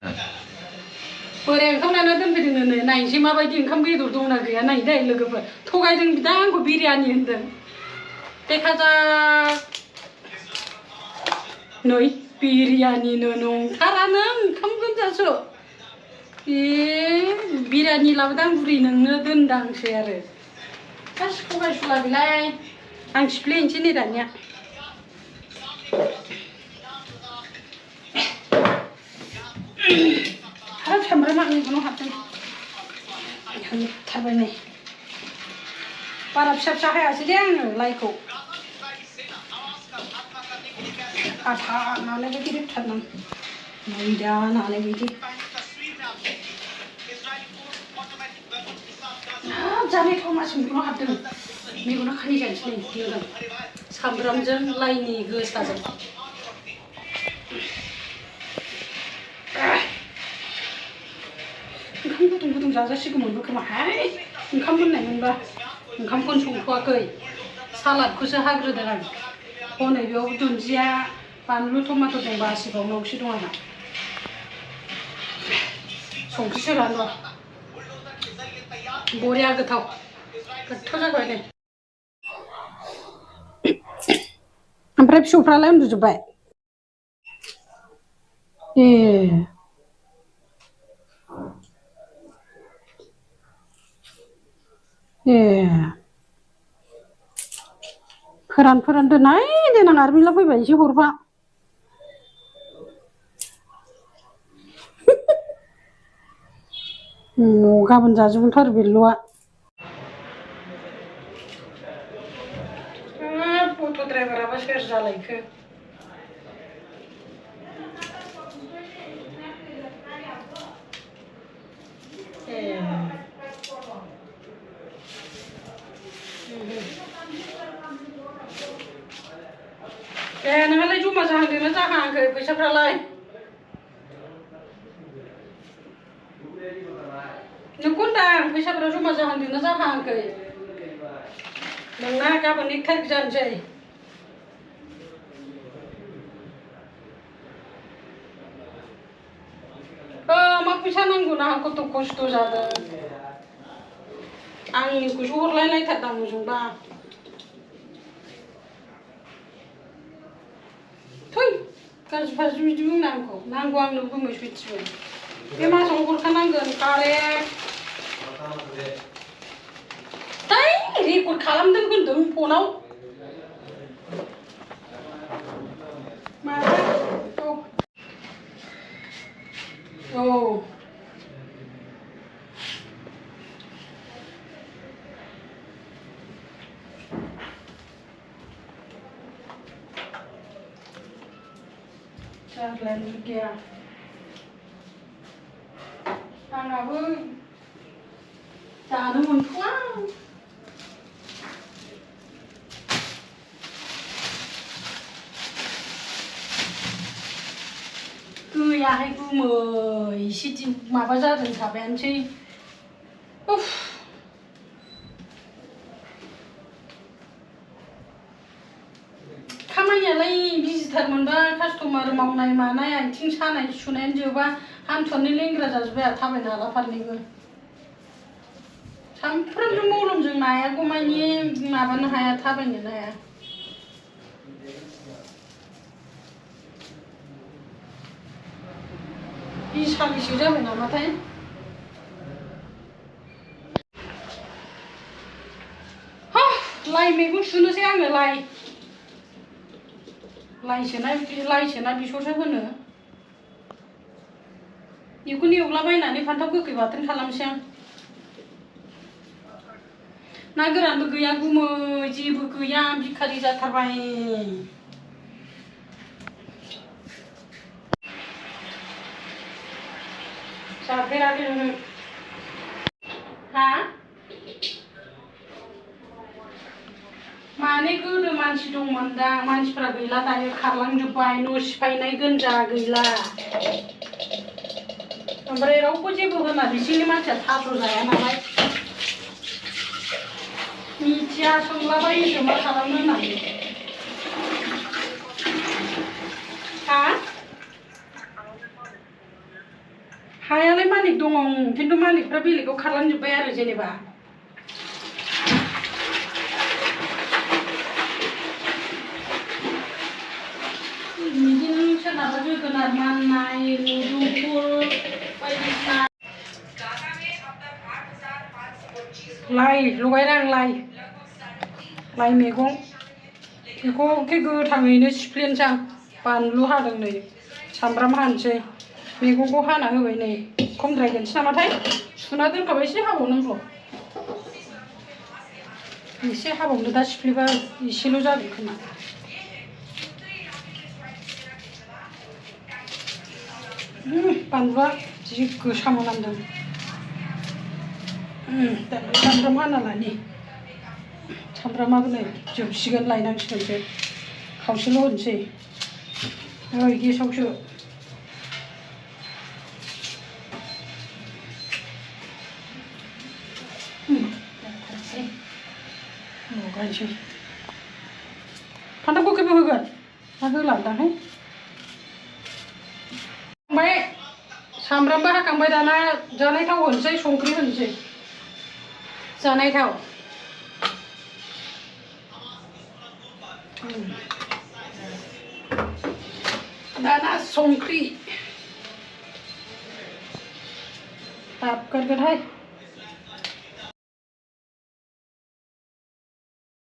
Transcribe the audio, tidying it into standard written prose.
बोराय ओंखाम लाना दोनफैदोंनो नायनोसै माबायदि ओंखाम बेदर दंना गैया नायनो दै लोगोफोर थगायदों बिदा आंखौ बिरियानि होनदों देखाजाक नै बिरियानिनो नंथारानो ओंखाम गोजासो बिरियानि लाबोदां बुरि नोंनो दोनदांसै आरो थगायसुला बेलाय आं सिफ्लेनोसै नै दानिया हाब सामब्रामा मेगनाव हाबदों थारबाय नै बारा फिसा फिसा हायासै दे आङो लाइखौ आथा नानाय बायदि रेबथारनां मैदा नानाय बायदि हाब जानाय थाव मासि मेगनाव हाबदों मेगना खानि जानोसै नै नुदों सामब्रामजों लाइनि गोसाजों ओंखाम गुदुं गुदुं जाजासिगौमोनबो खोमाहाय ओंखाम मोननाय मोनबा ओंखामखौनो संथ'वाखै सालादखौसो हाग्रोदों आं हनै बेयाव दुन्दिया बानलु टमाट' दं बासिबावनांगौसो दं आंहा संख्रिसो लानो र' बरिया गोथाव जाबाय नै ओमफ्राय फिसौफ्रालाय उन्दुजोब्बाय ए फोरान दोननाय देनां आरो मेला फैबाय एसे हरबा गाबोन जाजोबगोनथ' आरो बेल'आ अट' ड्राइभाराबा सोर जालायखो नोंहालाय जमा जाहांदोंना जाहाङाखै फैसाफ्रालाय नोंखौ होनदां फैसाफ्रा जमा जाहांदोंना जाहाङाखै नोंना गाबोन 1 थारिख जानोसै मा फैसा नांगौ ना खथ' खस्थ' जादों आंनिखौसो हरलायलायथारदां हजोंबा थै गाज्रि फाज्रि बिदि बुंना आंखौ नांगौ आंनो गुमै सयथिबो बे मासावनो हरखानांगोन कारेक्ट थै रेकर्ड खालामदों होनदों फनाव माबा औ जारलायानो गैया आंनाबो जानो मोनथ'आ गैयाहाय गुमै एसे माबा जादों थाबायानोसै खामानियालाय बिजिथार मोनबा कास्टमार मावनाय मानाय आथिं सानाय सुनायानो जोबा हान्थुआनो लेंग्रा जाजोब्बाय आरो थाबायनो हाला फारनैबो सानफ्रोमबो मलमजों नायागौमानि माबानो हाया थाबायनो हाया बिसालिसो जाबाय नामाथाय लाइ मैगं सुनोसै आङो लाइसोना बिसरसो होनो बेखौनो एवलाबायनानै फान्थाव गोखै बाथोन खालामसै आं ना गोरानबो गैया गुमै जेबो गैया भिखारि जाथारबाय जाफेराखै नोङो हा माने गोदो मानसि दंमोनदां मानसिफ्रा गैला दायो खारलांजोब्बाय न' सिफायनाय गोनजा गैला ओमफ्राय रावबो जेबो होना बिसोरनि मानसिया थास' जाया नालाय मिथिया सोंलाबायोसो मा खालामनो होननानै हा हायालाय मालिक दङ खिन्थु मालिकफ्रा बेलेगाव खारलांजोब्बाय आरो जेनेबा बिदिनो सोरनाबा जोगोनार माननाय मुदुमफुल बायदिसिना लाइ लगायना लाइ मैगं बेखौ गोथाङैनो सिफ्लेनोसै आं बानलु हादों नै सामब्राम हानोसै मैगंखौ हाना होबाय नै खमद्रायगोनसै नामाथाय सुना दोनखाबाय एसे हाबावनांगौ एसे हाबावनो दा सिफ्लेबा एसेल' जागोन खोमा बानलुआ जि गोसा मोनामदों दा सामब्राम हाना लानि सामब्रामाबो नै जोबसिगोन लायनांसिगोनसो खावसेल' होनोसै ओइ गेसावसो लगायनोसै फान्थाव गोखैबो होगोन ना होलांदांहाय ओमफ्राय सामब्रामबो हाखांबाय दाना जानाय थाव होनोसै संख्रि होनोसै जानाय थाव दाना संख्रि हाबगारगोनहाय